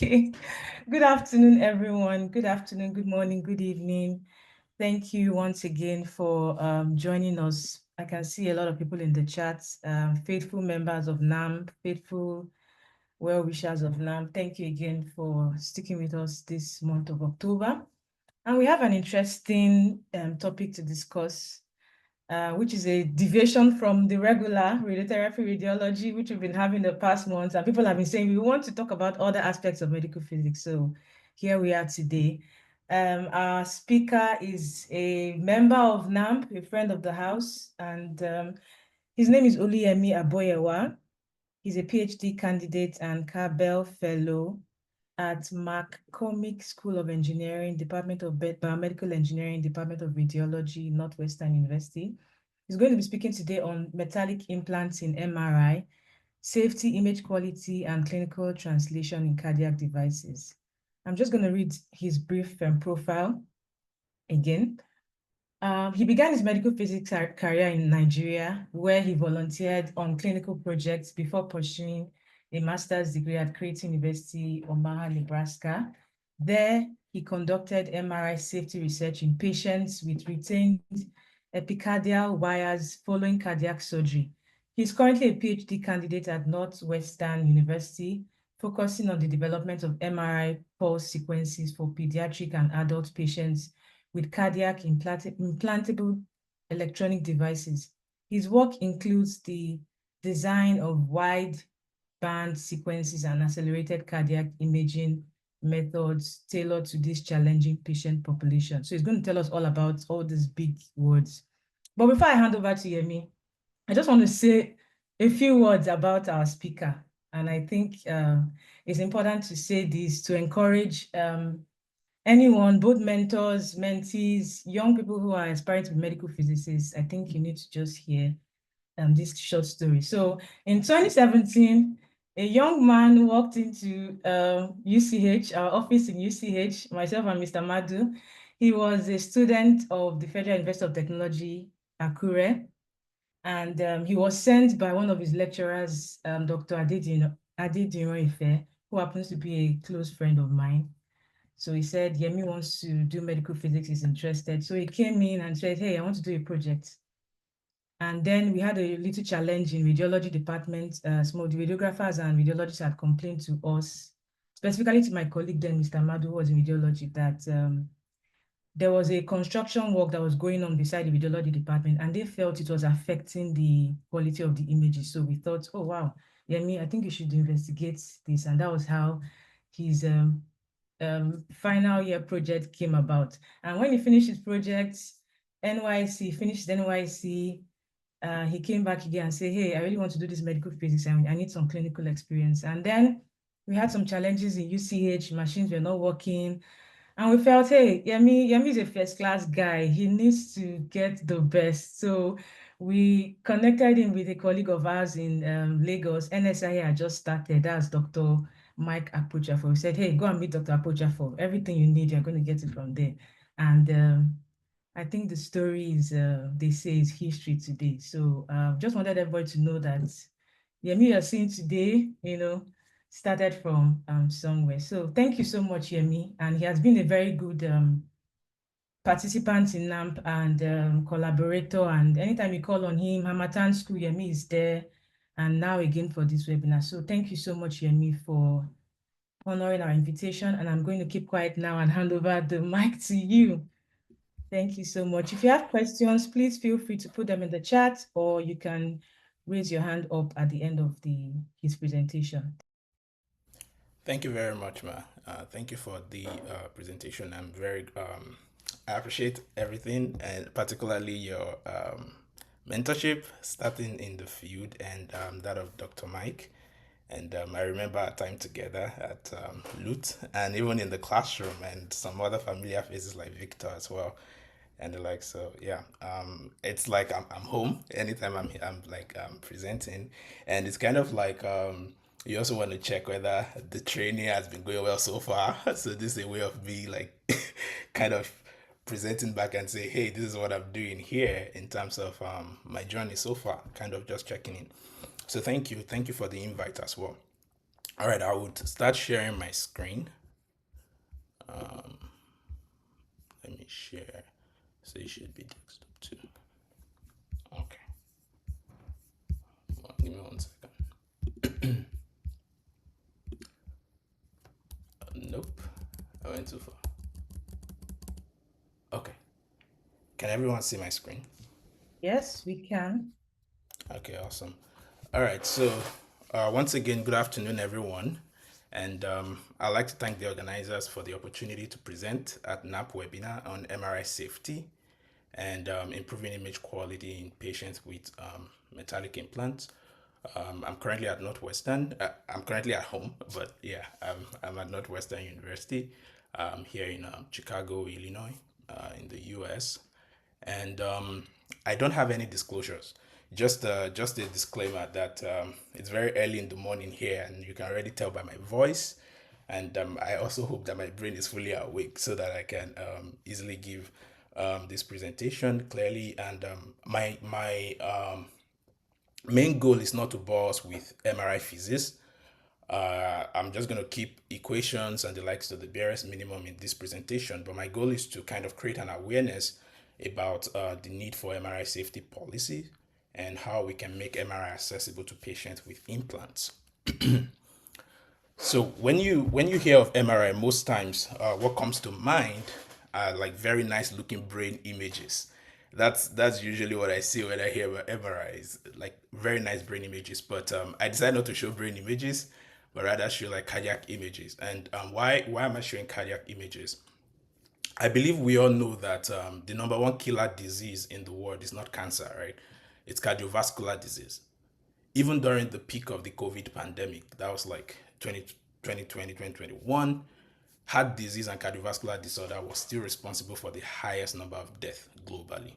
Okay. Good afternoon, everyone. Good afternoon, good morning, good evening. Thank you once again for joining us. I can see a lot of people in the chat, faithful members of NAMP, faithful well-wishers of NAMP. Thank you again for sticking with us this month of October. And we have an interesting topic to discuss, which is a deviation from the regular radiotherapy radiology, which we've been having the past months. And people have been saying, we want to talk about other aspects of medical physics. So here we are today. Our speaker is a member of NAMP, a friend of the house, and his name is Oluyemi Aboyewa. He's a PhD candidate and Cabell Fellow at McCormick School of Engineering, Department of Biomedical Engineering, Department of Radiology, Northwestern University. He's going to be speaking today on metallic implants in MRI, safety, image quality, and clinical translation in cardiac devices. I'm just going to read his brief profile again. He began his medical physics career in Nigeria, where he volunteered on clinical projects before pursuing a master's degree at Creighton University, Omaha, Nebraska. There, he conducted MRI safety research in patients with retained epicardial wires following cardiac surgery. He's currently a PhD candidate at Northwestern University, focusing on the development of MRI pulse sequences for pediatric and adult patients with cardiac implantable electronic devices. His work includes the design of wide band sequences and accelerated cardiac imaging methods tailored to this challenging patient population. So he's going to tell us all about all these big words. But before I hand over to Yemi, I just want to say a few words about our speaker. And I think it's important to say this to encourage anyone, both mentors, mentees, young people who are aspiring to be medical physicists. I think you need to just hear this short story. So in 2017, a young man walked into UCH, our office in UCH, myself and Mr. Madu. He was a student of the Federal University of Technology, Akure, and he was sent by one of his lecturers, Dr. Adediran Ife, who happens to be a close friend of mine. So he said, Yemi wants to do medical physics, he's interested. So he came in and said, hey, I want to do a project. And then we had a little challenge in radiology department. Some of the radiographers and radiologists had complained to us, specifically to my colleague then, Mr. Madu, who was in radiology, that there was a construction work that was going on beside the radiology department, and they felt it was affecting the quality of the images. So we thought, oh, wow, Yemi, I think you should investigate this. And that was how his final year project came about. And when he finished his project, finished NYC, he came back again and said, hey, I really want to do this medical physics and I need some clinical experience. And then we had some challenges in UCH, machines were not working. And we felt, hey, Yemi is a first-class guy. He needs to get the best. So we connected him with a colleague of ours in Lagos. NSI had just started. That's Dr. Mike Apochafo. We said, hey, go and meet Dr. Apochafo. Everything you need, you're going to get it from there. And I think the story is, they say, is history today. So just wanted everybody to know that Yemi you're seeing today, started from somewhere. So thank you so much, Yemi. And he has been a very good participant in NAMP and collaborator. And anytime you call on him, Hamatan School, Yemi is there. And now again for this webinar. So thank you so much, Yemi, for honoring our invitation. And I'm going to keep quiet now and hand over the mic to you. Thank you so much. If you have questions, please feel free to put them in the chat, or you can raise your hand up at the end of his presentation. Thank you very much, Ma. Thank you for the presentation. I appreciate everything, and particularly your mentorship starting in the field and that of Dr. Mike. And I remember our time together at LUT and even in the classroom and some other familiar faces like Victor as well. And the like, so yeah, it's like I'm home anytime I'm presenting, and it's kind of like you also want to check whether the training has been going well so far. So this is a way of me like kind of presenting back and say, hey, this is what I'm doing here in terms of my journey so far, kind of just checking in. So thank you for the invite as well. All right, I would start sharing my screen. Let me share. So it should be desktop too. Okay, give me 1 second. Nope, I went too far. Okay, can everyone see my screen? Yes, we can. Okay, awesome. All right, so once again, good afternoon, everyone. And I'd like to thank the organizers for the opportunity to present at NAMP webinar on MRI safety and improving image quality in patients with metallic implants. I'm currently at Northwestern. I'm currently at home, but yeah, I'm at Northwestern University here in Chicago, Illinois, in the US. And I don't have any disclosures. Just a disclaimer that it's very early in the morning here, and you can already tell by my voice. And I also hope that my brain is fully awake so that I can easily give this presentation clearly. And my main goal is not to bore us with MRI physics. I'm just going to keep equations and the likes to the barest minimum in this presentation, but my goal is to kind of create an awareness about the need for MRI safety policy and how we can make MRI accessible to patients with implants. So when you hear of MRI, most times what comes to mind are like very nice looking brain images. That's usually what I see when I hear about MRIs, like very nice brain images. But I decided not to show brain images, but rather show like cardiac images. And why am I showing cardiac images? I believe we all know that the number one killer disease in the world is not cancer, right? It's cardiovascular disease. Even during the peak of the COVID pandemic, that was like 2020, 2021, heart disease and cardiovascular disorder was still responsible for the highest number of deaths globally.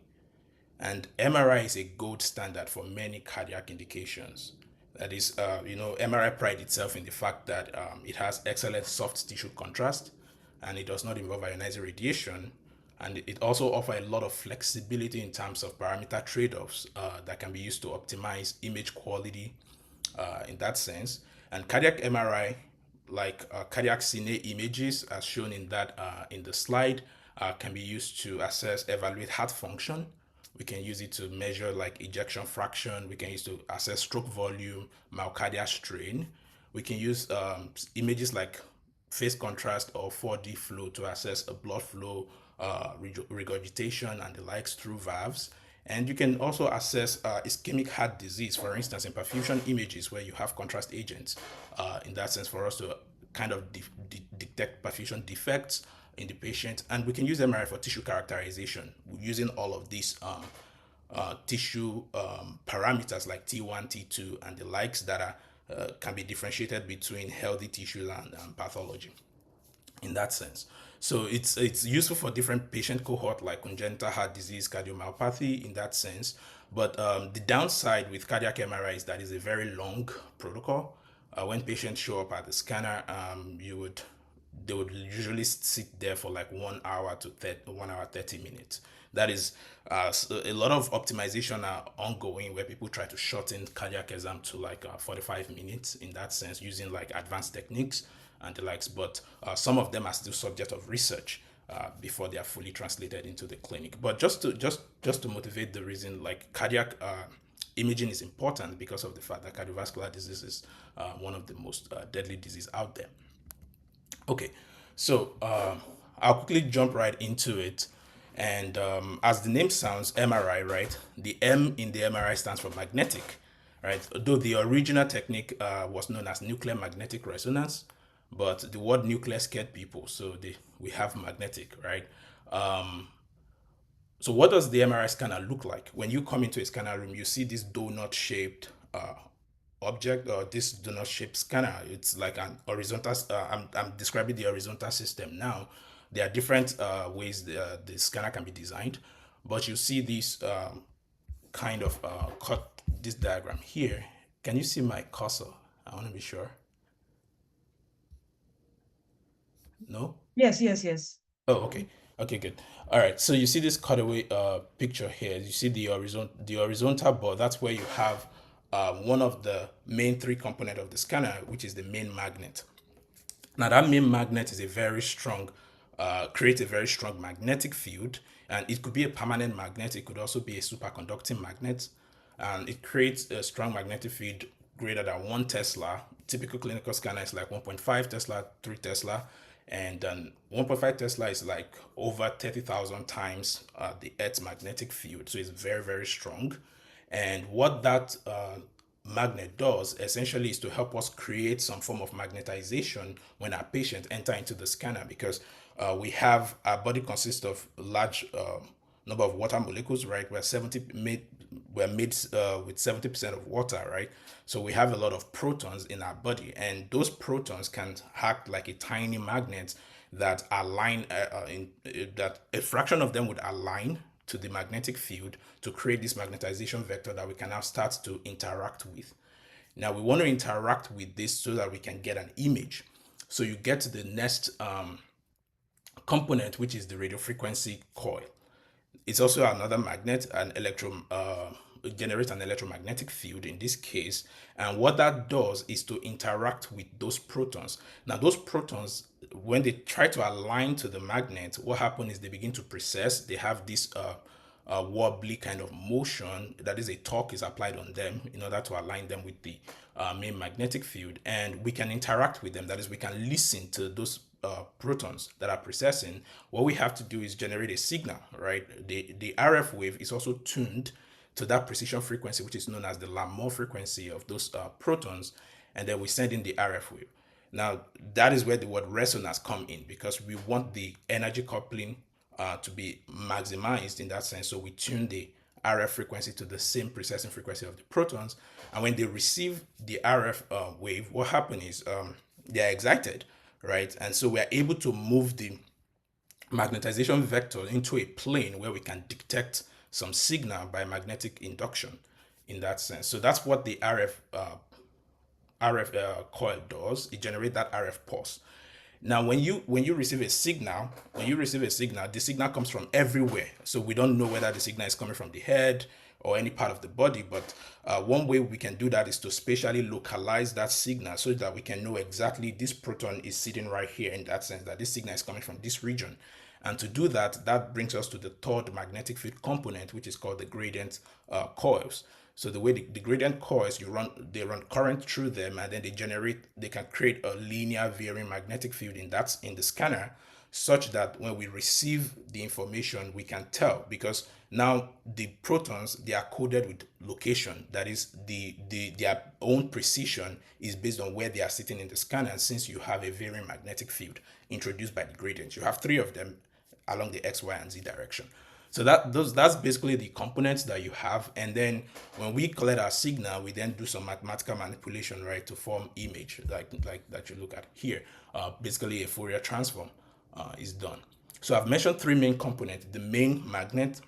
And MRI is a gold standard for many cardiac indications. That is, MRI pride itself in the fact that it has excellent soft tissue contrast and it does not involve ionizing radiation. And it also offers a lot of flexibility in terms of parameter trade offs that can be used to optimize image quality in that sense. And cardiac MRI, like cardiac cine images, as shown in that in the slide, can be used to assess, evaluate heart function. We can use it to measure like ejection fraction. We can use to assess stroke volume, myocardial strain. We can use images like phase contrast or 4D flow to assess a blood flow, regurgitation, and the likes through valves. And you can also assess ischemic heart disease, for instance, in perfusion images where you have contrast agents. In that sense, for us to kind of detect perfusion defects in the patient. And we can use MRI for tissue characterization using all of these tissue parameters like T1, T2, and the likes that can be differentiated between healthy tissues and pathology in that sense. So it's useful for different patient cohort like congenital heart disease, cardiomyopathy in that sense. But the downside with cardiac MRI is that it's a very long protocol. When patients show up at the scanner, they would usually sit there for like 1 hour to 1 hour 30 minutes. That is, so a lot of optimization are ongoing where people try to shorten cardiac exam to like 45 minutes in that sense using like advanced techniques and the likes. But some of them are still subject of research before they are fully translated into the clinic. But just to motivate the reason, like cardiac imaging is important because of the fact that cardiovascular disease is one of the most deadly disease out there. Okay, so I'll quickly jump right into it. And as the name sounds, MRI, right? The M in the MRI stands for magnetic, right? Though the original technique was known as nuclear magnetic resonance, but the word nuclear scared people, so we have magnetic, right? So what does the MRI scanner look like? When you come into a scanner room, you see this donut-shaped object or this donut-shaped scanner. It's like an horizontal. I'm describing the horizontal system now. There are different ways the scanner can be designed, but you see this kind of cut this diagram here. Can you see my cursor? I want to be sure. No? Yes, yes, yes. Oh, okay. Okay, good. All right. So you see this cutaway picture here. You see the horizontal bar. That's where you have one of the main three components of the scanner, which is the main magnet. Now that main magnet is a very strong, creates a very strong magnetic field, and it could be a permanent magnet. It could also be a superconducting magnet, and it creates a strong magnetic field greater than 1 Tesla. Typical clinical scanner is like 1.5 Tesla, 3 Tesla, and 1.5 Tesla is like over 30,000 times the Earth's magnetic field. So it's very, very strong. And what that magnet does essentially is to help us create some form of magnetization when our patient enter into the scanner, because we have our body consists of large number of water molecules, right? We're made with 70% of water, right? So we have a lot of protons in our body, and those protons can act like a tiny magnet that align that a fraction of them would align to the magnetic field to create this magnetization vector that we can now start to interact with. Now we want to interact with this so that we can get an image. So you get to the next component, which is the radio frequency coil. It's also another magnet, it generates an electromagnetic field in this case. And what that does is to interact with those protons. Now, those protons, when they try to align to the magnet, what happens is they begin to precess. They have this wobbly kind of motion. That is, a torque is applied on them in order to align them with the main magnetic field. And we can interact with them. That is, we can listen to those protons that are processing. What we have to do is generate a signal, right? The RF wave is also tuned to that precision frequency, which is known as the Lamour frequency of those protons, and then we send in the RF wave. Now, that is where the word resonance come in, because we want the energy coupling to be maximized in that sense. So we tune the RF frequency to the same processing frequency of the protons, and when they receive the RF wave, what happens is they are excited, right? And so we are able to move the magnetization vector into a plane where we can detect some signal by magnetic induction in that sense. So that's what the RF coil does. It generates that RF pulse. Now, when you receive a signal, the signal comes from everywhere. So we don't know whether the signal is coming from the head or any part of the body. But one way we can do that is to spatially localize that signal so that we can know exactly this proton is sitting right here, in that sense that this signal is coming from this region. And to do that, that brings us to the third magnetic field component, which is called the gradient coils. So the way the gradient coils, they run current through them, and then they can create a linear varying magnetic field in the scanner, such that when we receive the information, we can tell, because now the protons, they are coded with location. That is, their own precision is based on where they are sitting in the scanner. And since you have a varying magnetic field introduced by the gradient, you have three of them along the X, Y, and Z direction. So that's basically the components that you have. And then when we collect our signal, we then do some mathematical manipulation, right, to form image like that you look at here. Basically, a Fourier transform is done. So I've mentioned three main components: the main magnet,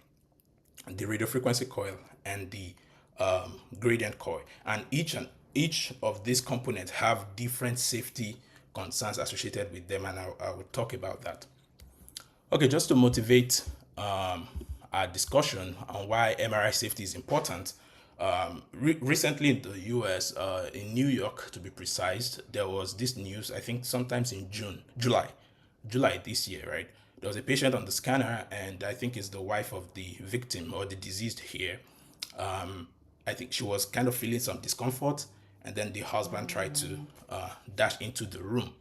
the radio frequency coil, and the gradient coil. And each of these components have different safety concerns associated with them, and I will talk about that. Okay, just to motivate our discussion on why MRI safety is important. Recently in the US, in New York to be precise, there was this news, I think sometimes in July this year, right? There was a patient on the scanner, and I think it's the wife of the victim or the deceased here. I think she was kind of feeling some discomfort, and then the husband tried to dash into the room.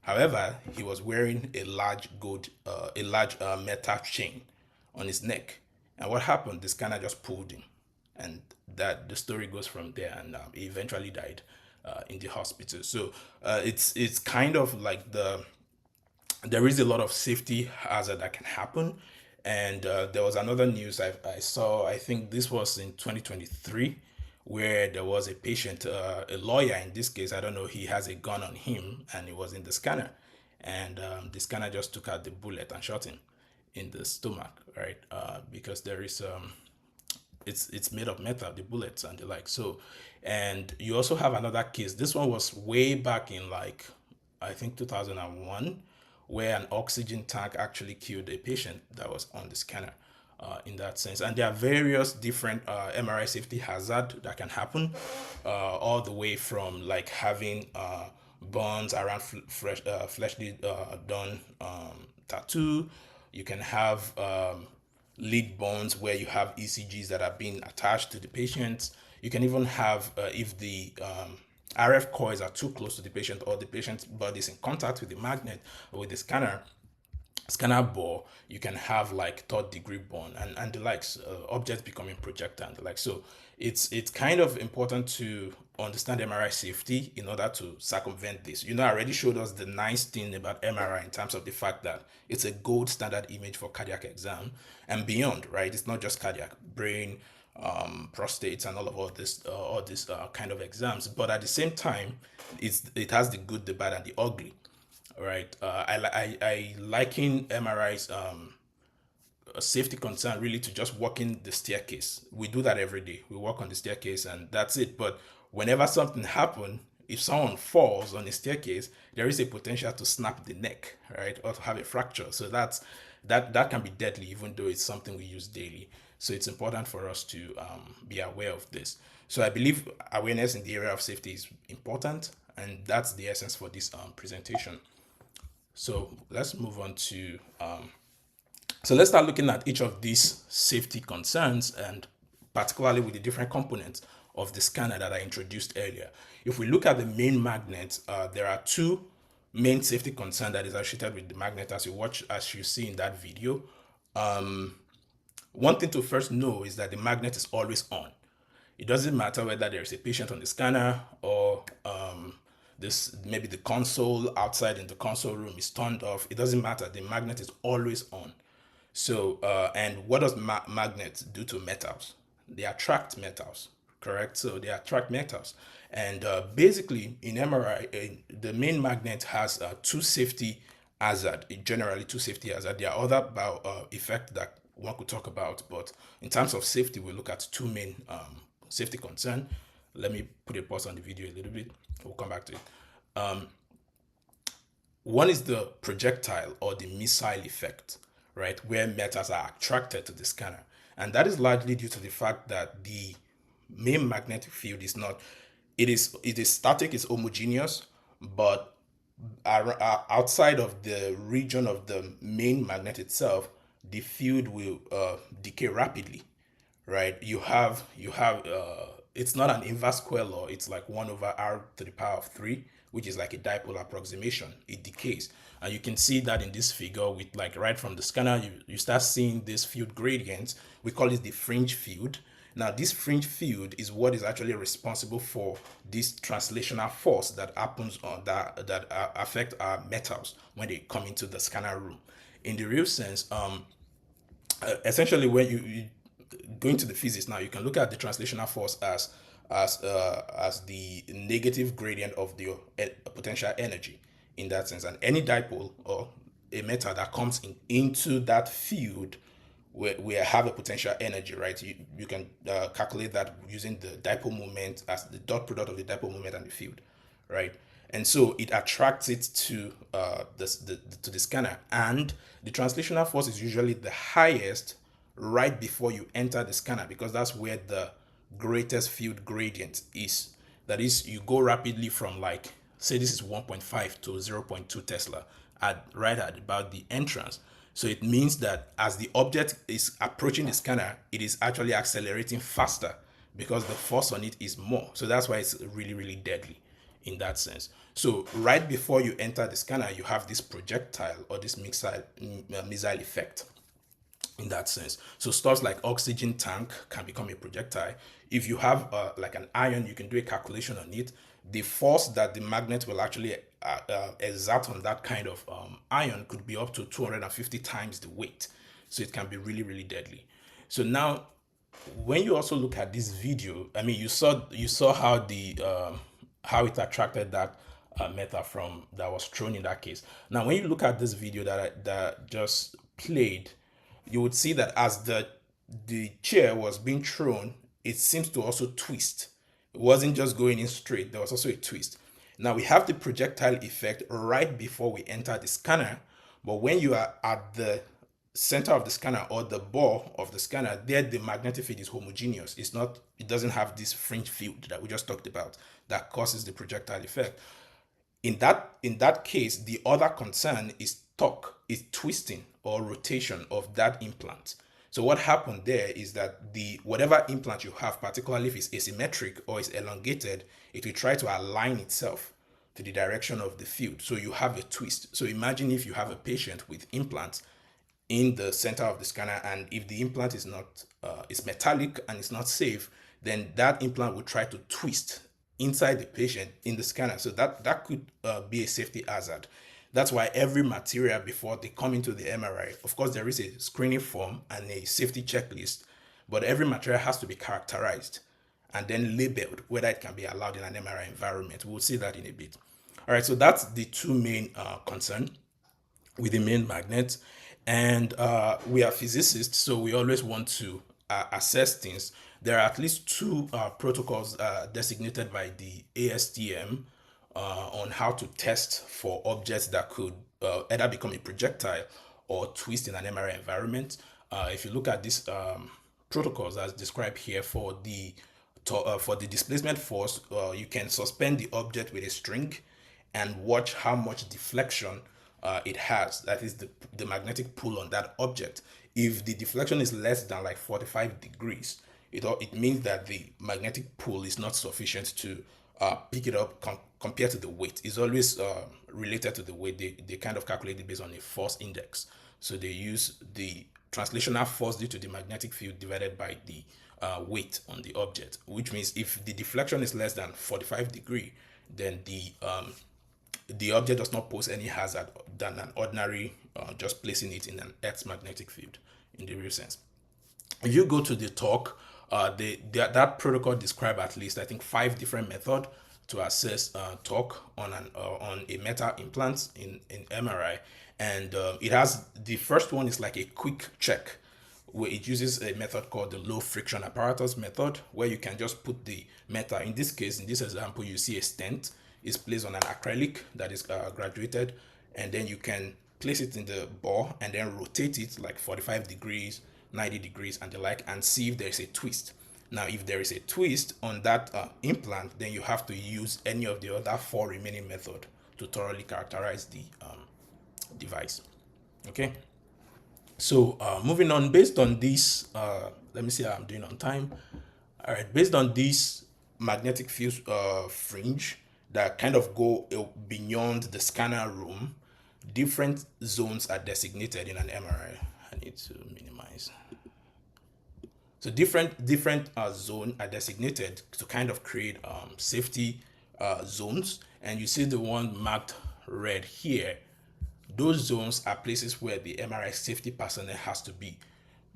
However, he was wearing a large metal chain on his neck, and what happened? The scanner just pulled him, and that the story goes from there. And he eventually died in the hospital. So it's kind of like there is a lot of safety hazard that can happen. And there was another news I saw, I think this was in 2023, where there was a patient, a lawyer in this case, I don't know, he has a gun on him, and he was in the scanner. And the scanner just took out the bullet and shot him in the stomach, right? Because there is it's made of metal, the bullets and the like. So, and you also have another case. This one was way back in, like, I think 2001, where an oxygen tank actually killed a patient that was on the scanner. in that sense. And there are various different MRI safety hazard that can happen, all the way from like having burns around fleshly done tattoo. You can have lead bones where you have ECGs that are being attached to the patient. You can even have, if the RF coils are too close to the patient, or the patient's body is in contact with the magnet or with the scanner bore, you can have like third degree burn and the likes, objects becoming projectile and the like. So it's kind of important to understand MRI safety in order to circumvent this. I already showed us the nice thing about MRI in terms of the fact that it's a gold standard image for cardiac exam and beyond, right? It's not just cardiac, brain, prostates, and all these kind of exams. But at the same time, it has the good, the bad, and the ugly, right? I liken MRI's a safety concern really to just walking the staircase. We do that every day. We walk on the staircase and that's it. But whenever something happens, if someone falls on the staircase, there is a potential to snap the neck, right, or to have a fracture. So that can be deadly, even though it's something we use daily. So it's important for us to be aware of this. So I believe awareness in the area of safety is important, and that's the essence for this presentation. So let's move on to so let's start looking at each of these safety concerns, and particularly with the different components of the scanner that I introduced earlier. If we look at the main magnet, there are two main safety concerns that is associated with the magnet, as you see in that video. One thing to first know is that the magnet is always on. It doesn't matter whether there's a patient on the scanner or this maybe the console outside in the console room is turned off. It doesn't matter. The magnet is always on. So, and what does magnets do to metals? They attract metals, correct? So they attract metals. And basically in MRI, the main magnet has two safety hazard, generally two safety hazard. There are other effects that one could talk about, but in terms of safety, we look at two main safety concern. Let me put a pause on the video a little bit. We'll come back to it. One is the projectile or the missile effect, right, where metals are attracted to the scanner. And that is largely due to the fact that the main magnetic field is not, it is static, it's homogeneous, but outside of the region of the main magnet itself, the field will decay rapidly, right? You have it's not an inverse square law. It's like 1 over r to the power of 3, which is like a dipole approximation. It decays, and you can see that in this figure with like right from the scanner, you start seeing this field gradient. We call it the fringe field. Now this fringe field is what is actually responsible for this translational force that happens on that affect our metals when they come into the scanner room. In the real sense, essentially when you go into the physics now, you can look at the translational force as the negative gradient of the potential energy in that sense. And any dipole or a metal that comes into that field we have a potential energy, right? You can calculate that using the dipole moment as the dot product of the dipole moment and the field, right? And so it attracts it to to the scanner, and the translational force is usually the highest right before you enter the scanner, because that's where the greatest field gradient is. That is, you go rapidly from, like, say this is 1.5 to 0.2 Tesla right at about the entrance. So it means that as the object is approaching the scanner, it is actually accelerating faster because the force on it is more. So that's why it's really, really deadly in that sense. So right before you enter the scanner, you have this projectile or this missile effect in that sense. So stuff like oxygen tank can become a projectile. If you have like an ion, you can do a calculation on it. The force that the magnet will actually exert on that kind of ion could be up to 250 times the weight. So it can be really, really deadly. So now, when you also look at this video, I mean, you saw how the how it attracted that metal from that was thrown in that case. Now, when you look at this video that just played, you would see that as the chair was being thrown, it seems to also twist. It wasn't just going in straight, there was also a twist. Now we have the projectile effect right before we enter the scanner, but when you are at the center of the scanner or the bore of the scanner, there the magnetic field is homogeneous. It doesn't have this fringe field that we just talked about that causes the projectile effect. In that case, the other concern is torque, is twisting or rotation of that implant. So what happened there is that the whatever implant you have, particularly if it's asymmetric or is elongated, it will try to align itself to the direction of the field. So you have a twist. So imagine if you have a patient with implants in the center of the scanner, and if the implant is not is metallic and it's not safe, then that implant will try to twist inside the patient in the scanner. So that could be a safety hazard. That's why every material before they come into the MRI, of course, there is a screening form and a safety checklist, but every material has to be characterized and then labeled whether it can be allowed in an MRI environment. We'll see that in a bit. All right, so that's the two main concern with the main magnet. And we are physicists, so we always want to assess things. There are at least two protocols designated by the ASTM on how to test for objects that could either become a projectile or twist in an MRI environment. If you look at these protocols as described here for the displacement force, you can suspend the object with a string and watch how much deflection it has. That is the magnetic pull on that object. If the deflection is less than like 45 degrees, it means that the magnetic pull is not sufficient to pick it up compared to the weight. It's always related to the weight. They kind of calculate it based on a force index. So they use the translational force due to the magnetic field divided by the weight on the object, which means if the deflection is less than 45 degree, then the object does not pose any hazard than an ordinary just placing it in an Earth's magnetic field in the real sense. If you go to the talk, that protocol describe at least I think 5 different methods to assess torque on a metal implant in MRI, and it has the first one is like a quick check where it uses a method called the low friction apparatus method, where you can just put the metal. In this case, in this example, you see a stent is placed on an acrylic that is graduated, and then you can place it in the bore and then rotate it like 45 degrees, 90 degrees and the like, and see if there's a twist. Now if there is a twist on that implant, then you have to use any of the other 4 remaining methods to thoroughly characterize the device. Okay, so moving on, based on this, let me see how I'm doing on time. All right, based on this magnetic field fringe that kind of go beyond the scanner room, different zones are designated in an MRI. I need to minimize. So different zones are designated to kind of create safety zones, and you see the one marked red here. Those zones are places where the MRI safety personnel has to be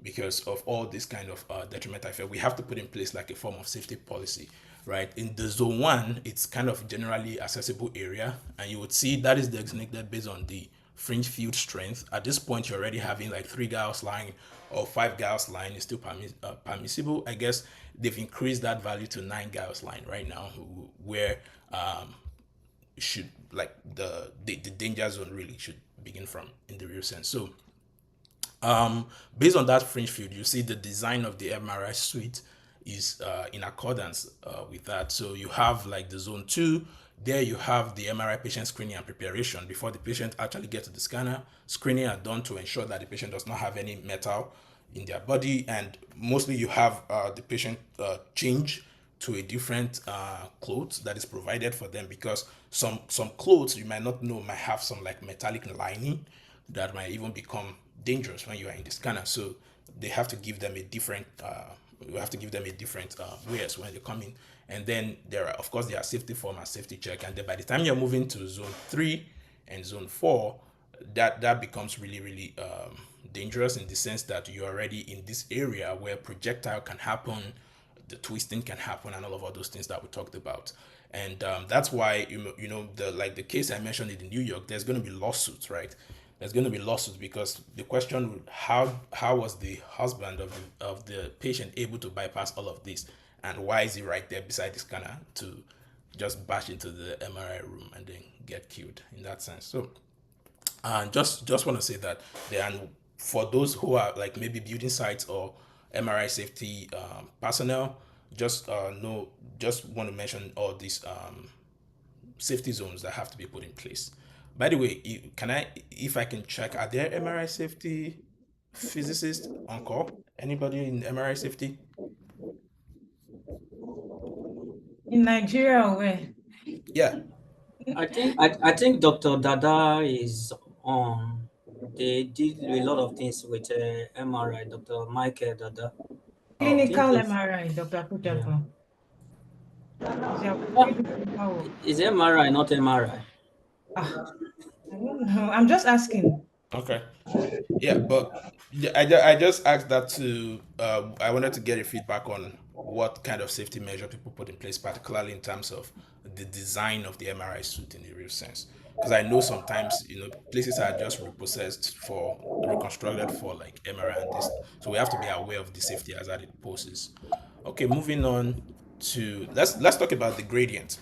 because of all this kind of detrimental effect. We have to put in place like a form of safety policy, right? In the zone 1, it's kind of generally accessible area, and you would see that is designated based on the fringe field strength. At this point, you're already having like 3 Gauss line or 5 Gauss line is still permissible. I guess they've increased that value to 9 Gauss line right now, where should like the danger zone really should begin from in the real sense. So based on that fringe field, you see the design of the MRI suite is in accordance with that. So you have like the zone 2, there you have the MRI patient screening and preparation before the patient actually gets to the scanner. Screening are done to ensure that the patient does not have any metal in their body, and mostly you have the patient change to a different clothes that is provided for them, because some clothes you might not know might have some like metallic lining that might even become dangerous when you are in the scanner. So they have to give them a different wears when they come in. And then there are, of course, there are safety form and safety check, and then by the time you're moving to zone 3 and zone 4, that becomes really dangerous, in the sense that you're already in this area where projectile can happen, the twisting can happen, and all of those things that we talked about. And that's why the case I mentioned in New York, there's going to be lawsuits, right? There's going to be lawsuits because the question, how was the husband of the patient able to bypass all of this, and why is he right there beside the scanner to just bash into the MRI room and then get killed in that sense? So just want to say that for those who are like maybe building sites or MRI safety personnel, just know, just want to mention all these safety zones that have to be put in place. By the way, can I, if I can check, are there MRI safety physicists on call? Anybody in MRI safety? In Nigeria, where? Yeah. I think Dr. Dada is on. They did a lot of things with MRI. Dr. Michael Dada. I Oh, think Clinical he's MRI, Dr. yeah. Kujako. Ah, We do clinical work. is MRI not MRI? Ah, I don't know. I'm just asking. okay. Yeah, but I just asked that to I wanted to get a feedback on what kind of safety measure people put in place, particularly in terms of the design of the MRI suit in the real sense. Because I know sometimes places are just reprocessed for reconstructed for like MRI and this, so we have to be aware of the safety hazard it poses. Okay, moving on to let's talk about the gradient.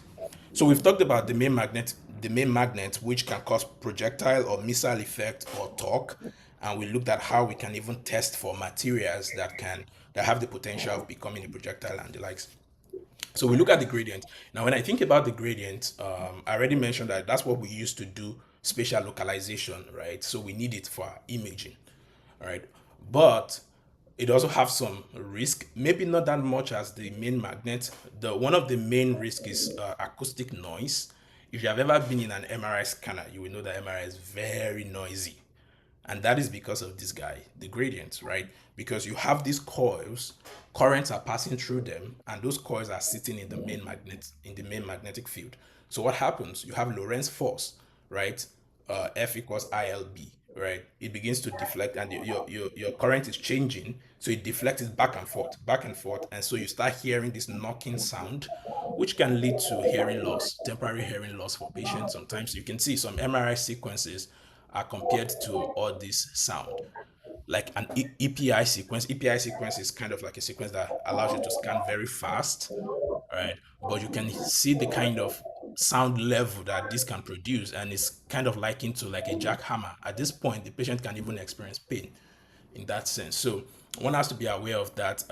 So we've talked about the main magnet, which can cause projectile or missile effect or torque, and we looked at how we can even test for materials that have the potential of becoming a projectile and the likes. So we look at the gradient. Now, when I think about the gradient, I already mentioned that that's what we use to do spatial localization, right? So we need it for our imaging, all right? But it also have some risk, maybe not that much as the main magnet. The one of the main risk is acoustic noise. If you have ever been in an MRI scanner, you will know that MRI is very noisy, and that is because of this guy, the gradient, right? Because you have these coils, currents are passing through them, and those coils are sitting in the main magnetic field. So what happens? You have Lorentz force, right? F equals ILB, right? It begins to deflect, and your current is changing, so it deflects back and forth, and so you start hearing this knocking sound, which can lead to hearing loss, temporary hearing loss for patients. Sometimes you can see some MRI sequences are compared to all this sound, like an EPI sequence. EPI sequence is kind of like a sequence that allows you to scan very fast, right? But you can see the kind of sound level that this can produce, and it's kind of likened to like a jackhammer. At this point, the patient can even experience pain in that sense. So one has to be aware of that.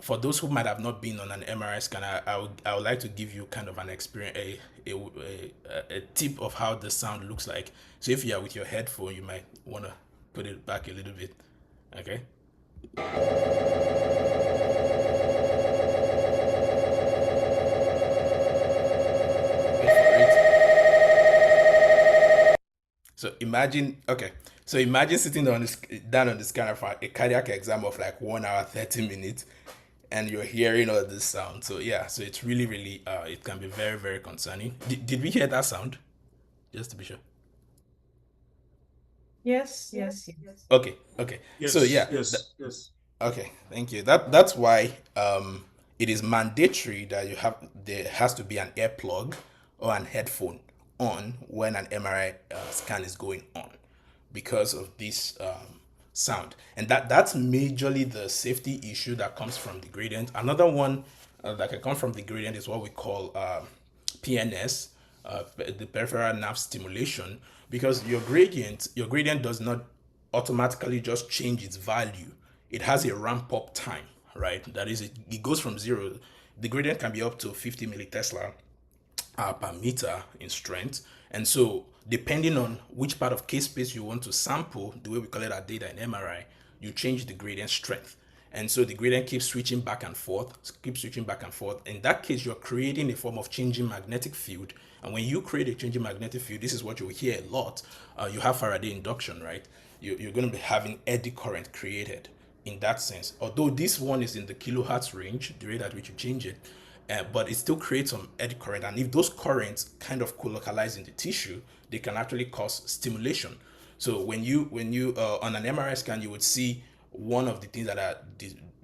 For those who might have not been on an MRI scanner, I would like to give you kind of an experience, a tip of how the sound looks like. So if you are with your headphone, you might want to put it back a little bit. Okay. Wait for it. So imagine, okay. So imagine sitting down on the scanner for a cardiac exam of like 1 hour 30 minutes, and you're hearing all this sound. So yeah, so it's really, really, it can be very, very concerning. Did we hear that sound? Just to be sure. Yes, yes, yes. Okay, okay. So Yes, yeah, yes, yes. okay, thank you. That's why it is mandatory that there has to be an earplug or an headphone on when an MRI scan is going on because of this sound, and that's majorly the safety issue that comes from the gradient. Another one that can come from the gradient is what we call PNS, the peripheral nerve stimulation, because your gradient does not automatically just change its value. It has a ramp up time, right? That is, it goes from zero. The gradient can be up to 50 millitesla per meter in strength. And so, depending on which part of case space you want to sample, the way we call it our data in MRI, you change the gradient strength. And so the gradient keeps switching back and forth, keeps switching back and forth. In that case, you're creating a form of changing magnetic field. And when you create a changing magnetic field, this is what you will hear a lot. You have Faraday induction, right? You're going to be having eddy current created in that sense. Although this one is in the kilohertz range, the rate at which you change it, but it still creates some eddy current. And if those currents kind of co-localize in the tissue, they can actually cause stimulation. So when you on an MRI scan, you would see one of the things that are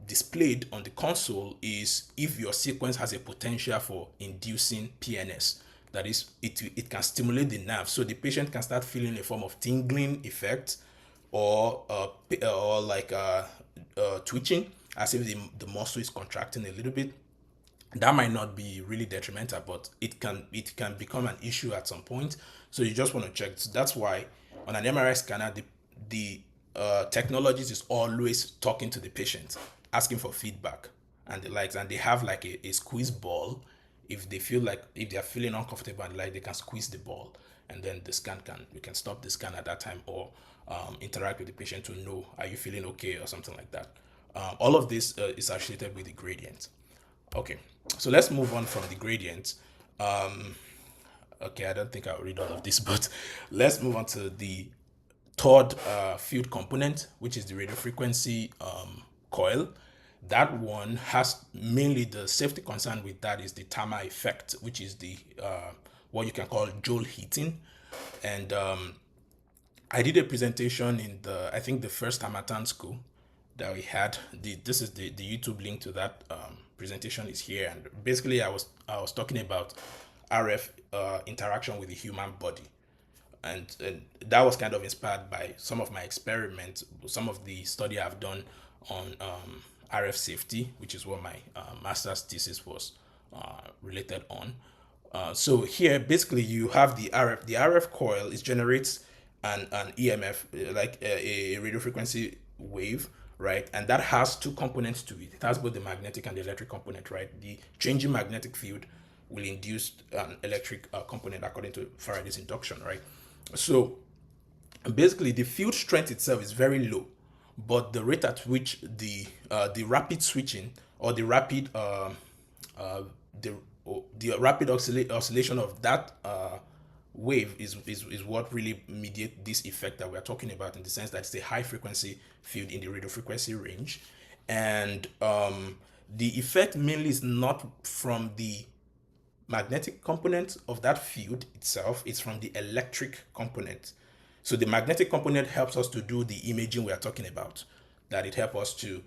displayed on the console is if your sequence has a potential for inducing PNS. That is, it can stimulate the nerve, so the patient can start feeling a form of tingling effect, or like twitching, as if the muscle is contracting a little bit. That might not be really detrimental, but it can become an issue at some point. So you just want to check. So that's why on an MRI scanner, the technologies is always talking to the patient, asking for feedback and the likes, and they have like a squeeze ball. If they feel like, if they are feeling uncomfortable and like, they can squeeze the ball, and then the scan can, we can stop the scan at that time, or interact with the patient to know, are you feeling okay, or something like that. All of this is associated with the gradient. Okay, so let's move on from the gradient. Okay, I don't think I'll read all of this, but let's move on to the third field component, which is the radio frequency coil. That one has mainly, the safety concern with that is the thermal effect, which is the what you can call joule heating. And I did a presentation in the, I think the first Hamatan school that we had. This is the YouTube link to that presentation is here. And basically I was talking about RF interaction with the human body. And that was kind of inspired by some of my experiments, some of the study I've done on RF safety, which is what my master's thesis was related on. So here, basically, you have the RF. The RF coil, it generates an EMF, like a radio frequency wave, right? And that has two components to it. It has both the magnetic and the electric component, right? The changing magnetic field will induce an electric component according to Faraday's induction, right? So basically, the field strength itself is very low, but the rate at which the rapid switching, or the rapid the rapid oscillation of that wave is what really mediate this effect that we're talking about, in the sense that it's a high frequency field in the radio frequency range. And the effect mainly is not from the magnetic component of that field itself, it's from the electric component. So the magnetic component helps us to do the imaging we are talking about, that it helps us to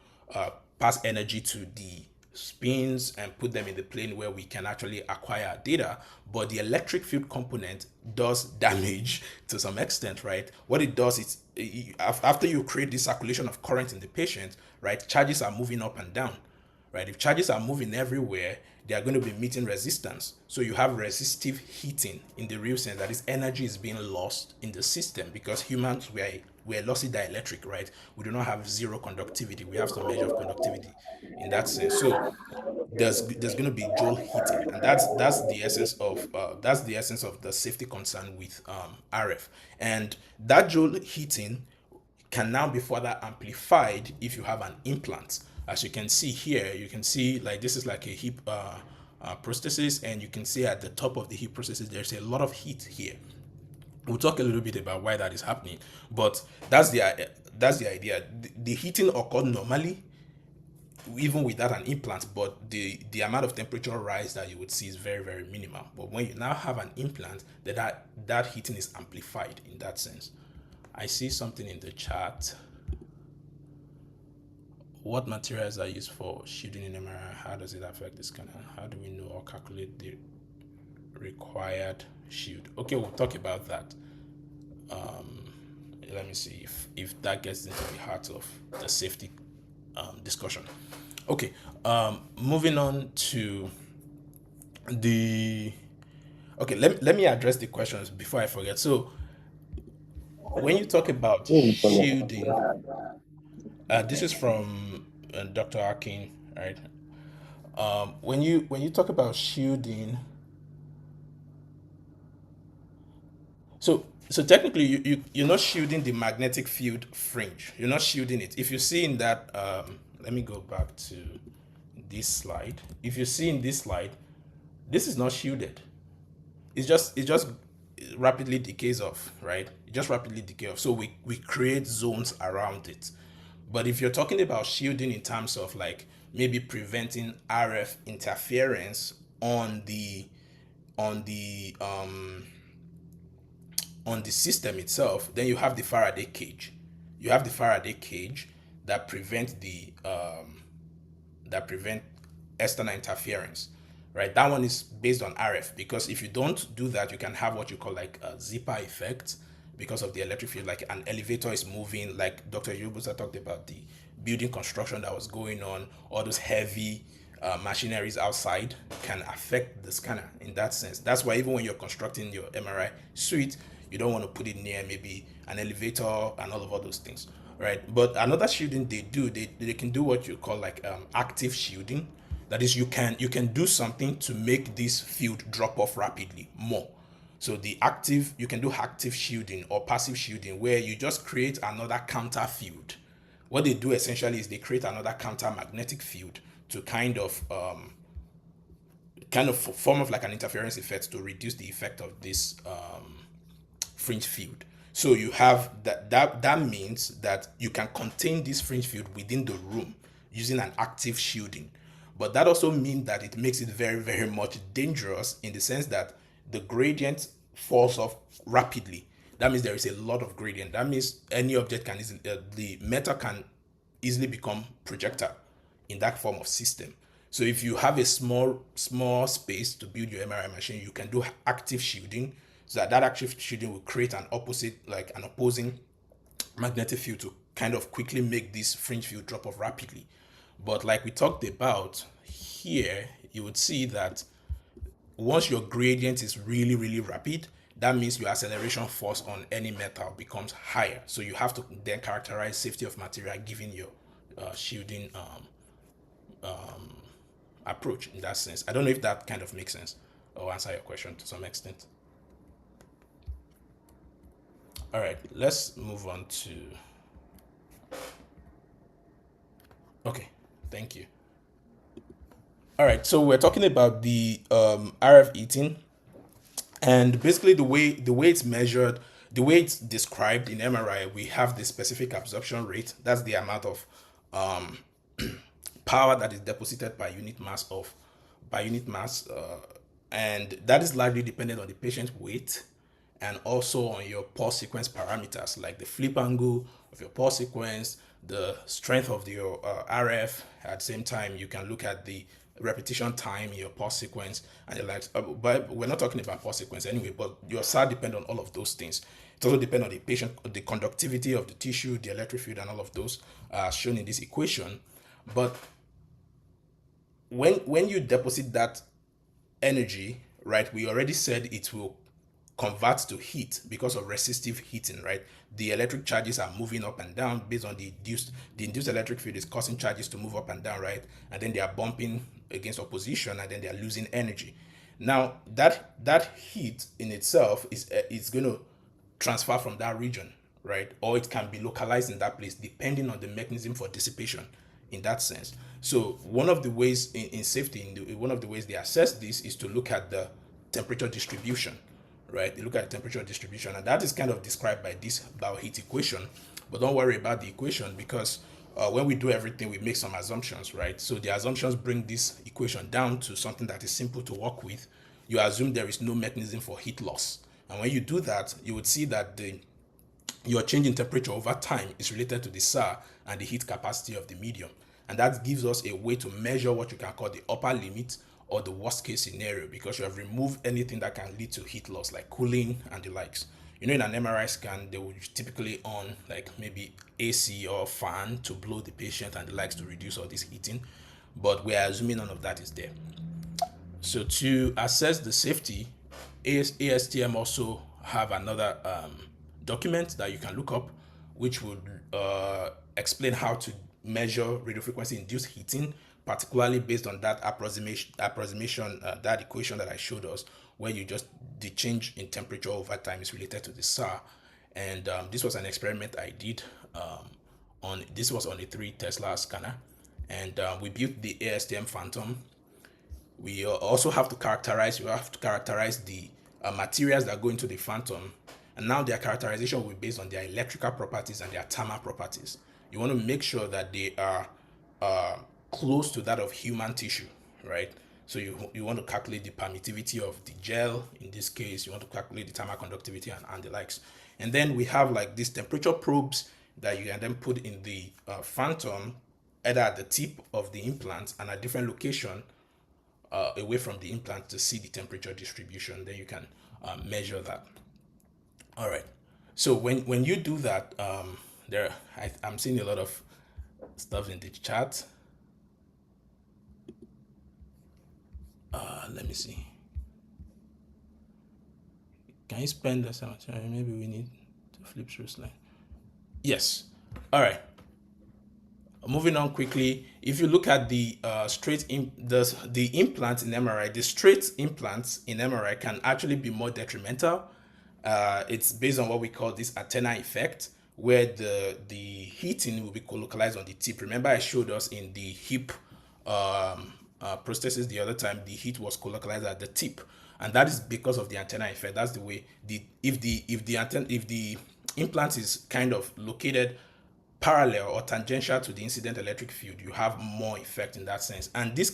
pass energy to the spins and put them in the plane where we can actually acquire data. But the electric field component does damage to some extent, right? What it does is, after you create this circulation of current in the patient, right, charges are moving up and down, right? If charges are moving everywhere, they are going to be meeting resistance. So you have resistive heating in the real sense, that is, energy is being lost in the system, because humans, we're lossy dielectric, right? We do not have zero conductivity. We have some measure of conductivity in that sense. So there's going to be joule heating, and that's the essence of the safety concern with RF. And that joule heating can now be further amplified if you have an implant. As you can see here, you can see, like, this is like a hip prosthesis, and you can see at the top of the hip prosthesis there's a lot of heat here. We'll talk a little bit about why that is happening, but that's the idea. The heating occurred normally even without an implant, but the amount of temperature rise that you would see is very, very minimal. But when you now have an implant, that heating is amplified in that sense. I see something in the chat. What materials are used for shielding in MRI? How does it affect the scanner? How do we know or calculate the required shield? Okay, we'll talk about that. Let me see if that gets into the heart of the safety discussion. Okay, moving on to the. Okay, let me address the questions before I forget. So, when you talk about shielding, this is from Dr. Akin, right? When you talk about shielding, so technically you're not shielding the magnetic field fringe. You're not shielding it. If you see in that, let me go back to this slide. If you see in this slide, this is not shielded. It just rapidly decays off, right? It just rapidly decays off. So we create zones around it. But if you're talking about shielding in terms of like maybe preventing RF interference on the system itself, then you have the Faraday cage. You have the Faraday cage that prevent external interference, right? That one is based on RF, because if you don't do that, you can have what you call like a zipper effect because of the electric field. Like an elevator is moving, like Dr. Yubusa talked about the building construction that was going on, all those heavy machineries outside can affect the scanner in that sense. That's why even when you're constructing your MRI suite, You don't want to put it near maybe an elevator and all those things, right? But another shielding they can do what you call like active shielding. That is, you can do something to make this field drop off rapidly more. So you can do active shielding or passive shielding, where you just create another counter field. What they do essentially is they create another counter magnetic field to kind of form of like an interference effect to reduce the effect of this fringe field. So you have that means that you can contain this fringe field within the room using an active shielding. But that also means that it makes it very, very much dangerous, in the sense that the gradient falls off rapidly. That means there is a lot of gradient. That means any object can easily, the metal can easily become projectile in that form of system. So if you have a small space to build your MRI machine, you can do active shielding, so that active shielding will create an opposing magnetic field to kind of quickly make this fringe field drop off rapidly. But like we talked about here, you would see that once your gradient is really, really rapid, that means your acceleration force on any metal becomes higher. So you have to then characterize safety of material given your shielding approach in that sense. I don't know if that kind of makes sense or answer your question to some extent. All right, let's move on to. Okay, thank you. All right, so we're talking about the RF eating, and basically the way it's measured, the way it's described in MRI, we have the specific absorption rate. That's the amount of power that is deposited by unit mass, and that is largely dependent on the patient's weight and also on your pulse sequence parameters, like the flip angle of your pulse sequence, the strength of your RF. At the same time, you can look at the repetition time in your pulse sequence and the likes. But we're not talking about pulse sequence anyway, but your SAR depend on all of those things. It also depends on the patient, the conductivity of the tissue, the electric field, and all of those shown in this equation. But when you deposit that energy, right, we already said it will convert to heat because of resistive heating, right? The electric charges are moving up and down based on the induced electric field is causing charges to move up and down, right? And then they are bumping against opposition, and then they are losing energy. Now that heat in itself is going to transfer from that region, right? Or it can be localized in that place depending on the mechanism for dissipation in that sense. So one of the ways in safety, one of the ways they assess this is to look at the temperature distribution, right? They look at the temperature distribution, and that is kind of described by this Bauer-Heat equation. But don't worry about the equation, because when we do everything, we make some assumptions, right? So the assumptions bring this equation down to something that is simple to work with. You assume there is no mechanism for heat loss. And when you do that, you would see that your change in temperature over time is related to the SAR and the heat capacity of the medium. And that gives us a way to measure what you can call the upper limit or the worst case scenario, because you have removed anything that can lead to heat loss, like cooling and the likes. In an MRI scan, they would typically on like maybe AC or fan to blow the patient and the likes to reduce all this heating. But we are assuming none of that is there. So to assess the safety, ASTM also have another document that you can look up, which would explain how to measure radiofrequency induced heating, particularly based on that approximation, that equation that I showed us, where the change in temperature over time is related to the SAR. And this was an experiment I did this was on a 3 Tesla scanner, and we built the ASTM Phantom. We also have to characterize the materials that go into the Phantom, and now their characterization will be based on their electrical properties and their thermal properties. You want to make sure that they are close to that of human tissue, right? So you want to calculate the permittivity of the gel. In this case, you want to calculate the thermal conductivity and the likes. And then we have like these temperature probes that you can then put in the Phantom, either at the tip of the implant and at different location away from the implant, to see the temperature distribution. Then you can measure that. All right. So when you do that, I'm seeing a lot of stuff in the chat. Let me see. Can you spend the same material? Maybe we need to flip through slide. Yes. All right. Moving on quickly, if you look at the the implants in MRI, the straight implants in MRI can actually be more detrimental. It's based on what we call this antenna effect, where the heating will be localized on the tip. Remember, I showed us in the hip prosthesis the other time, the heat was localized at the tip, and that is because of the antenna effect. That's the way if the implant is kind of located parallel or tangential to the incident electric field, you have more effect in that sense. And this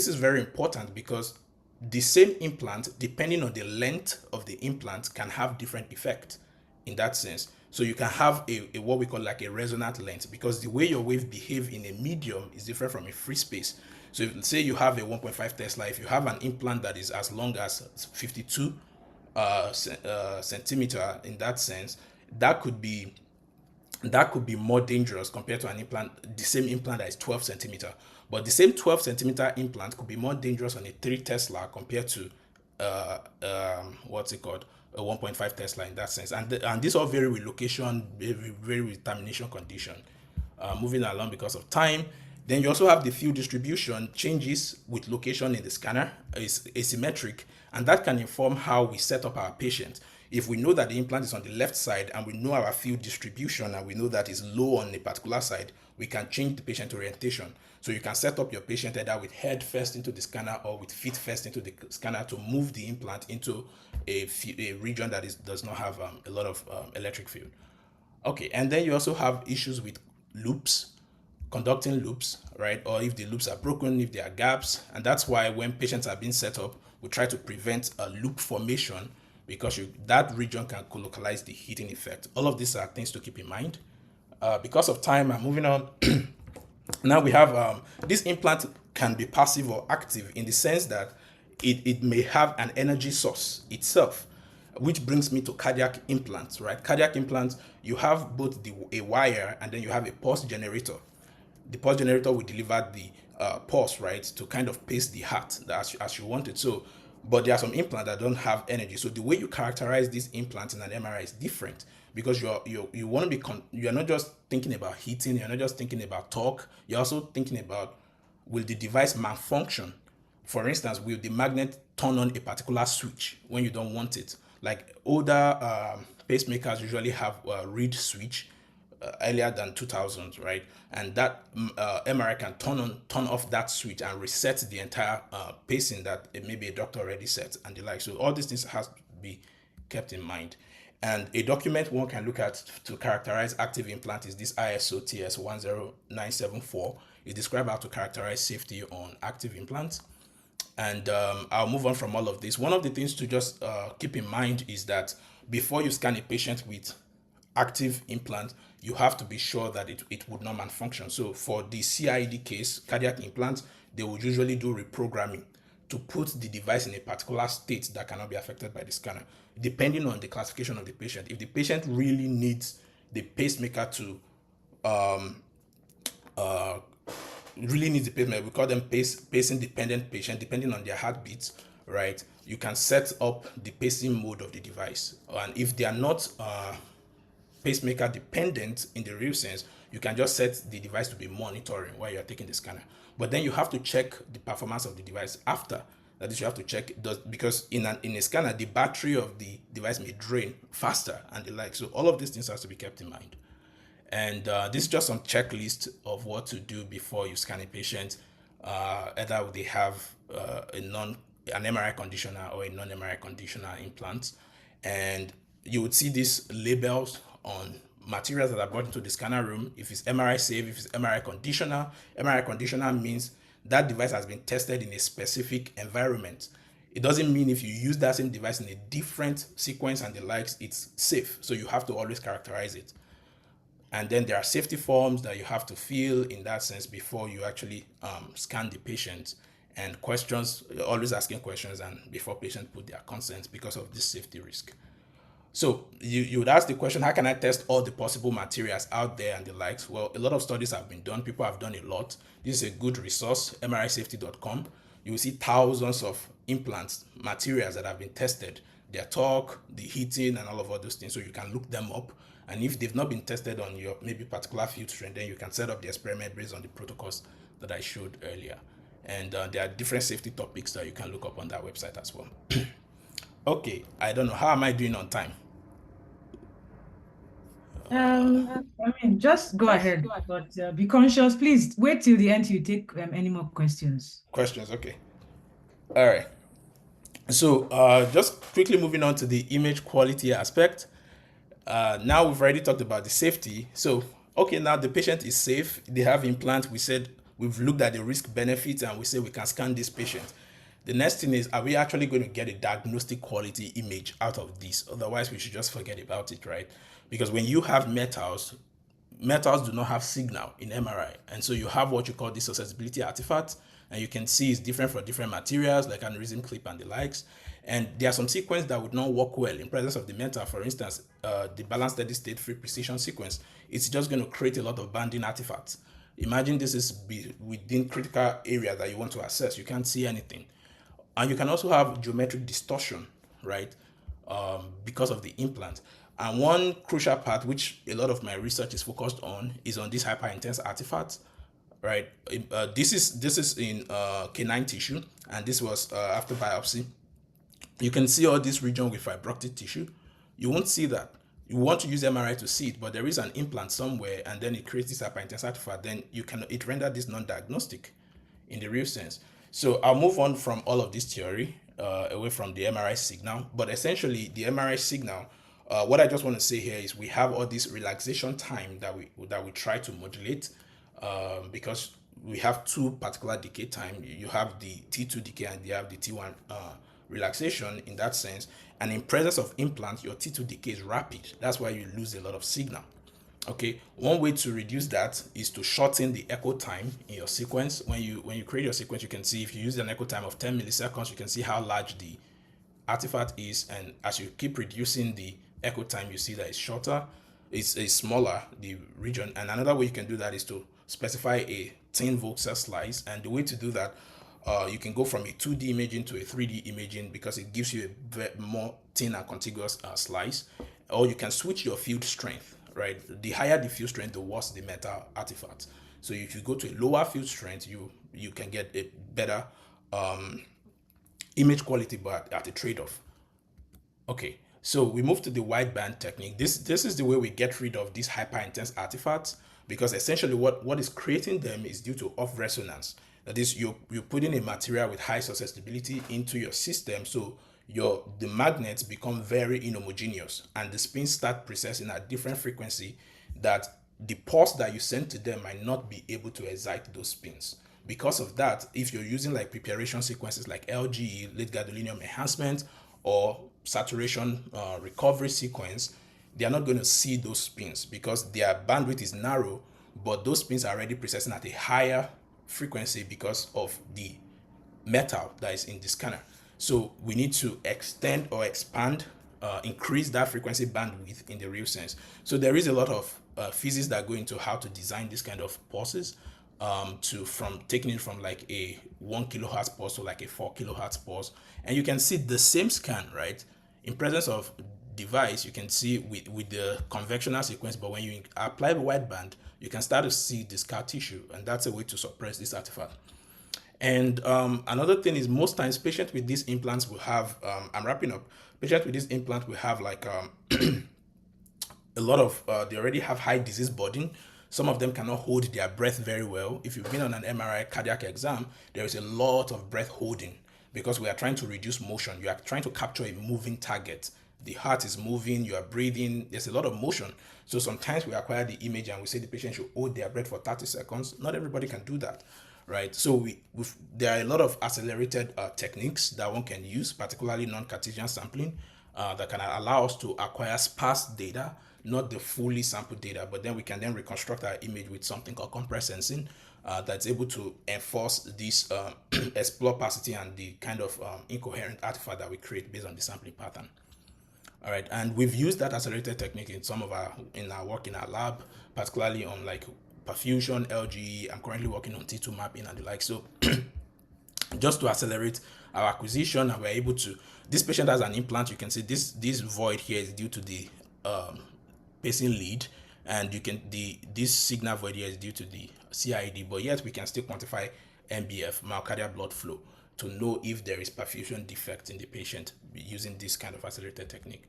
is very important because the same implant, depending on the length of the implant, can have different effect in that sense. So you can have a what we call like a resonant length, because the way your wave behave in a medium is different from a free space. So if say you have a 1.5 Tesla, if you have an implant that is as long as 52 centimeter in that sense, that could be more dangerous compared to an implant, the same implant that is 12 centimeter. But the same 12 centimeter implant could be more dangerous on a 3 Tesla compared to what's it called, a 1.5 Tesla in that sense. And this all vary with location, vary with termination condition. Moving along because of time. Then you also have the field distribution changes with location in the scanner is asymmetric, and that can inform how we set up our patient. If we know that the implant is on the left side and we know our field distribution and we know that it's low on a particular side, we can change the patient orientation. So you can set up your patient either with head first into the scanner or with feet first into the scanner to move the implant into a region that does not have a lot of electric field. Okay, and then you also have issues with loops, conducting loops, right? Or if the loops are broken, if there are gaps. And that's why when patients are being set up, we try to prevent a loop formation, because that region can localize the heating effect. All of these are things to keep in mind. Because of time, I'm moving on. Now we have this implant can be passive or active in the sense that it may have an energy source itself, which brings me to cardiac implants, right? Cardiac implants, you have both a wire and then you have a pulse generator. The pulse generator will deliver the pulse, right, to kind of pace the heart as you want it. So, but there are some implants that don't have energy. So the way you characterize these implants in an MRI is different, because you want to be you're not just thinking about heating, you're not just thinking about torque, you're also thinking about, will the device malfunction? For instance, will the magnet turn on a particular switch when you don't want it? Like older pacemakers usually have a reed switch earlier than 2000, right? And that MRI can turn off that switch and reset the entire pacing that maybe a doctor already set and the like. So all these things has to be kept in mind. And a document one can look at to characterize active implant is this ISO TS 10974. It describes how to characterize safety on active implants. And I'll move on from all of this. One of the things to just keep in mind is that before you scan a patient with active implant, you have to be sure that it would not malfunction. So for the CID case, cardiac implants, they will usually do reprogramming to put the device in a particular state that cannot be affected by the scanner, depending on the classification of the patient. If the patient really needs the pacemaker to really needs the pacemaker, we call them pacing dependent patient, depending on their heartbeats, right? You can set up the pacing mode of the device. And if they are not pacemaker dependent in the real sense, you can just set the device to be monitoring while you're taking the scanner. But then you have to check the performance of the device after. That is, you have to check because in a scanner, the battery of the device may drain faster and the like. So all of these things has to be kept in mind. And this is just some checklist of what to do before you scan a patient. Either they have an MRI conditioner or a non-MRI conditioner implant. And you would see these labels on materials that are brought into the scanner room. If it's MRI safe, if it's MRI conditioner means that device has been tested in a specific environment. It doesn't mean if you use that same device in a different sequence and the likes, it's safe. So you have to always characterize it. And then there are safety forms that you have to fill in that sense before you actually scan the patient, and questions, always asking questions and before patients put their consent because of this safety risk. So you would ask the question, how can I test all the possible materials out there and the likes? Well, a lot of studies have been done. People have done a lot. This is a good resource, mrisafety.com. You will see thousands of implants, materials that have been tested their torque, the heating, and all those things. So you can look them up. And if they've not been tested on your maybe particular field strength, then you can set up the experiment based on the protocols that I showed earlier. And there are different safety topics that you can look up on that website as well. Okay, I don't know. How am I doing on time? I mean, just go ahead, but be conscious. Please wait till the end till you take any more questions. Questions? Okay. All right. So just quickly moving on to the image quality aspect. Now we've already talked about the safety. So, okay, now the patient is safe. They have implant. We said we've looked at the risk benefits and we say we can scan this patient. The next thing is, are we actually going to get a diagnostic quality image out of this? Otherwise, we should just forget about it, right? Because when you have metals do not have signal in MRI. And so you have what you call the susceptibility artifact, and you can see it's different for different materials like aneurysm clip and the likes. And there are some sequences that would not work well in presence of the metal. For instance, the balanced steady state free precision sequence, it's just going to create a lot of banding artifacts. Imagine this is within critical area that you want to assess. You can't see anything. And you can also have geometric distortion, right? Because of the implant. And one crucial part, which a lot of my research is focused on, is on this hyperintense artifacts, right? This is in canine tissue, and this was after biopsy. You can see all this region with fibrotic tissue. You won't see that. You want to use MRI to see it, but there is an implant somewhere, and then it creates this hyperintense artifact. Then it renders this non-diagnostic in the real sense. So I'll move on from all of this theory away from the MRI signal. But essentially, the MRI signal, what I just want to say here is we have all this relaxation time that we try to modulate because we have two particular decay time. You have the T2 decay and you have the T1 relaxation in that sense. And in presence of implants, your T2 decay is rapid. That's why you lose a lot of signal. Okay, one way to reduce that is to shorten the echo time in your sequence. When you create your sequence, you can see if you use an echo time of 10 milliseconds, you can see how large the artifact is, and as you keep reducing the echo time, you see that it's shorter, it's smaller, the region. And another way you can do that is to specify a thin voxel slice, and the way to do that, you can go from a 2D imaging to a 3D imaging because it gives you a more thin and contiguous slice, or you can switch your field strength. Right, the higher the field strength, the worse the metal artifact. So if you go to a lower field strength, you can get a better image quality, but at a trade-off. Okay, so we move to the wideband technique. This is the way we get rid of these hyper-intense artifacts, because essentially what is creating them is due to off resonance. That is, you're putting a material with high susceptibility into your system, so the magnets become very inhomogeneous and the spins start processing at different frequency that the pulse that you send to them might not be able to excite those spins. Because of that, if you're using like preparation sequences like LGE, late gadolinium enhancement, or saturation recovery sequence, they are not going to see those spins because their bandwidth is narrow, but those spins are already processing at a higher frequency because of the metal that is in the scanner. So we need to extend or expand, increase that frequency bandwidth in the real sense. So there is a lot of physics that go into how to design this kind of pulses, from taking it from like a 1 kilohertz pulse to like a 4 kilohertz pulse. And you can see the same scan, right? In presence of device, you can see with the conventional sequence, but when you apply the wideband, you can start to see the scar tissue, and that's a way to suppress this artifact. And another thing is most times patients with these implants will have, I'm wrapping up, patients with this implant will have like a lot of, they already have high disease burden. Some of them cannot hold their breath very well. If you've been on an MRI cardiac exam, there is a lot of breath holding because we are trying to reduce motion. You are trying to capture a moving target. The heart is moving, you are breathing, there's a lot of motion. So sometimes we acquire the image and we say the patient should hold their breath for 30 seconds. Not everybody can do that. Right, so there are a lot of accelerated techniques that one can use, particularly non-Cartesian sampling, that can allow us to acquire sparse data, not the fully sampled data, but then we can then reconstruct our image with something called compressed sensing that's able to enforce this explore opacity and the kind of incoherent artifact that we create based on the sampling pattern. All right, and we've used that accelerated technique in our work in our lab, particularly on like perfusion, LGE. I'm currently working on T2 mapping and the like. So just to accelerate our acquisition, and we're able to. This patient has an implant. You can see this void here is due to the pacing lead, and you can this signal void here is due to the CID, but yet we can still quantify MBF, myocardial blood flow, to know if there is perfusion defect in the patient using this kind of accelerated technique.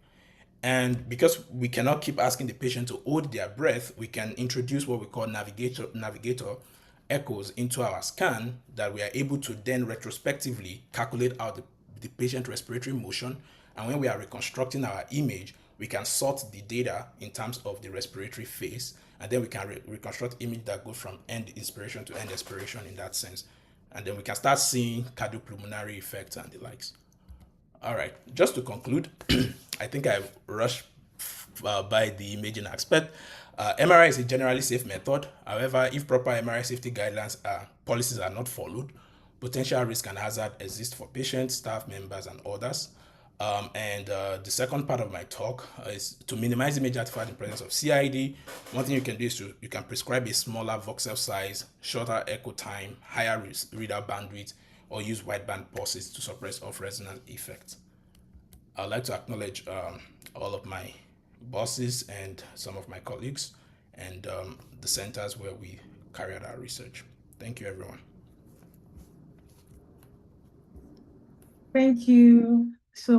And because we cannot keep asking the patient to hold their breath, we can introduce what we call navigator echoes into our scan, that we are able to then retrospectively calculate out the patient respiratory motion. And when we are reconstructing our image, we can sort the data in terms of the respiratory phase, and then we can reconstruct image that goes from end inspiration to end expiration in that sense. And then we can start seeing cardiopulmonary effects and the likes. All right, just to conclude, I think I rushed by the imaging aspect. MRI is a generally safe method. However, if proper MRI safety guidelines policies are not followed, potential risk and hazard exist for patients, staff members, and others. And the second part of my talk is to minimize image artifact in presence of CID. One thing you can do is you can prescribe a smaller voxel size, shorter echo time, higher readout bandwidth, or use wideband pulses to suppress off-resonance effects. I'd like to acknowledge all of my bosses and some of my colleagues, and the centers where we carry out our research. Thank you, everyone. Thank you so